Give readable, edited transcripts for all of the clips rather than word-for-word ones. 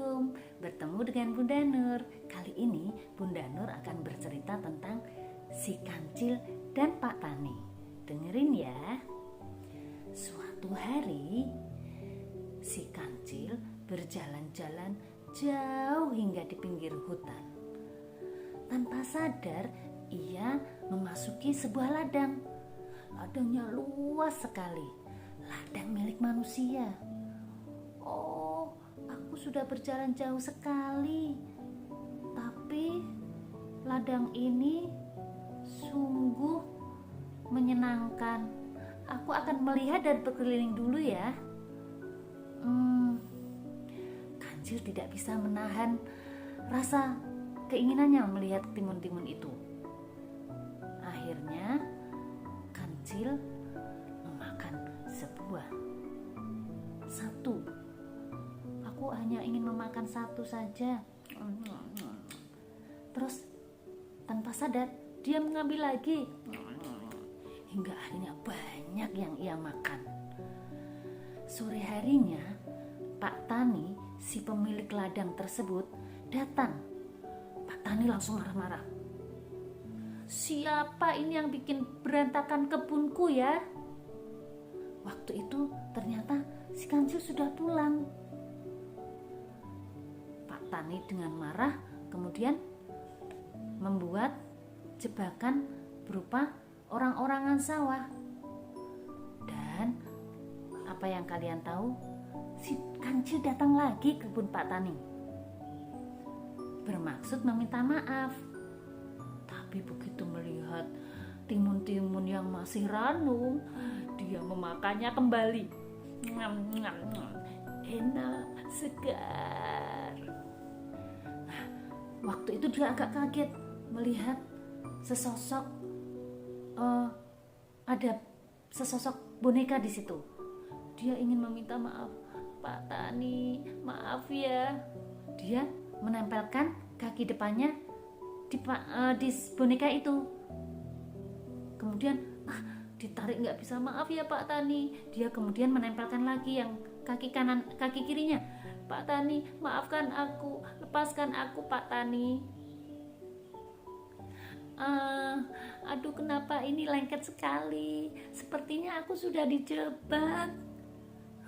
Assalamualaikum, bertemu dengan Bunda Nur. Kali ini Bunda Nur akan bercerita tentang si Kancil dan Pak Tani. Dengerin ya. Suatu hari si Kancil berjalan-jalan jauh hingga di pinggir hutan. Tanpa sadar ia memasuki sebuah ladang. Ladangnya luas sekali, ladang milik manusia. Oh, aku sudah berjalan jauh sekali, tapi ladang ini sungguh menyenangkan. Aku akan melihat dan berkeliling dulu ya. Kancil tidak bisa menahan rasa keinginannya melihat timun-timun itu. Akhirnya Kancil memakan satu. Aku hanya ingin memakan satu saja. Terus tanpa sadar dia mengambil lagi, hingga akhirnya banyak yang ia makan. Sore harinya Pak Tani, si pemilik ladang tersebut, datang. Pak Tani langsung marah-marah. Siapa ini yang bikin berantakan kebunku ya? Waktu itu ternyata si Kancil sudah pulang. Pak Tani dengan marah kemudian membuat jebakan berupa orang-orangan sawah. Dan apa yang kalian tahu? Si Kancil datang lagi ke kebun Pak Tani, bermaksud meminta maaf. Tapi begitu melihat timun-timun yang masih ranum, dia memakannya kembali. Enak, segar. Nah, waktu itu dia agak kaget melihat ada sesosok boneka di situ. Dia ingin meminta maaf. Pak Tani, maaf ya. Dia menempelkan kaki depannya di boneka itu. Kemudian ditarik, nggak bisa, maaf ya Pak Tani. Dia kemudian menempelkan lagi yang kaki kirinya. Pak Tani, maafkan aku, lepaskan aku Pak Tani. Aduh, kenapa ini lengket sekali? Sepertinya aku sudah dijebak.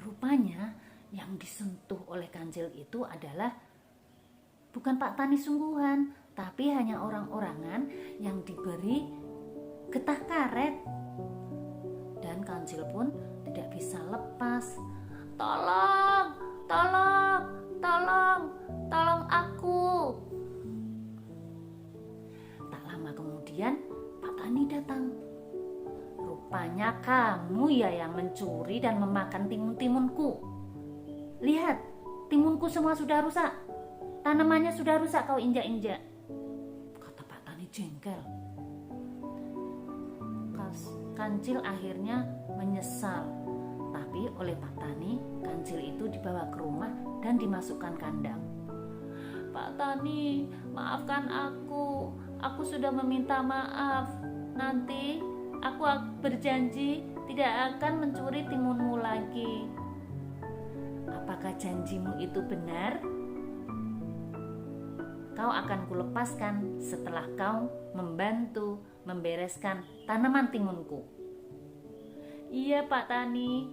Rupanya yang disentuh oleh Kancil itu adalah bukan Pak Tani sungguhan, tapi hanya orang-orangan yang diberi getah karet. Dan Kancil pun tidak bisa lepas. Tolong aku. Tak lama kemudian Pak Tani datang. Rupanya kamu ya yang mencuri dan memakan timun-timunku. Lihat, timunku semua sudah rusak. Tanamannya sudah rusak kau injak-injak, kata Pak Tani jengkel. Kancil akhirnya menyesal. Tapi oleh Pak Tani, Kancil itu dibawa ke rumah dan dimasukkan kandang. Pak Tani, maafkan aku. Aku sudah meminta maaf. Nanti aku berjanji tidak akan mencuri timunmu lagi. Apakah janjimu itu benar? Kau akan kulepaskan setelah kau membantu membereskan tanaman timunku. Iya Pak Tani,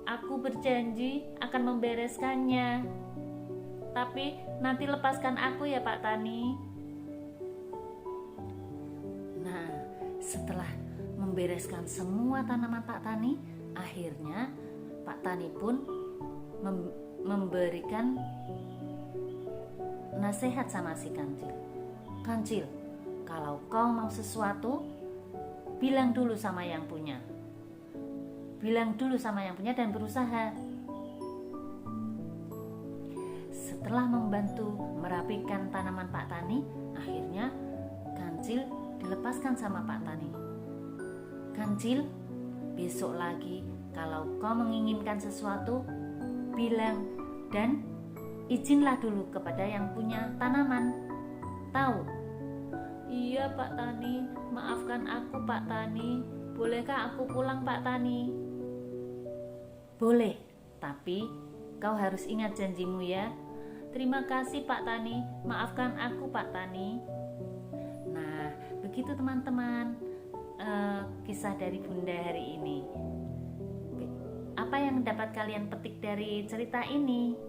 aku berjanji akan membereskannya. Tapi nanti lepaskan aku ya Pak Tani. Nah, setelah membereskan semua tanaman Pak Tani, akhirnya Pak Tani pun memberikan nasihat sama si Kancil. Kancil, kalau kau mau sesuatu, bilang dulu sama yang punya. Bilang dulu sama yang punya dan berusaha. Setelah membantu merapikan tanaman Pak Tani, akhirnya Kancil dilepaskan sama Pak Tani. Kancil, besok lagi kalau kau menginginkan sesuatu, bilang dan izinlah dulu kepada yang punya tanaman. Tahu? Iya Pak Tani, maafkan aku Pak Tani. Bolehkah aku pulang Pak Tani? Boleh, tapi kau harus ingat janjimu ya. Terima kasih Pak Tani, maafkan aku Pak Tani. Nah, begitu teman-teman, kisah dari Bunda hari ini. Apa yang dapat kalian petik dari cerita ini?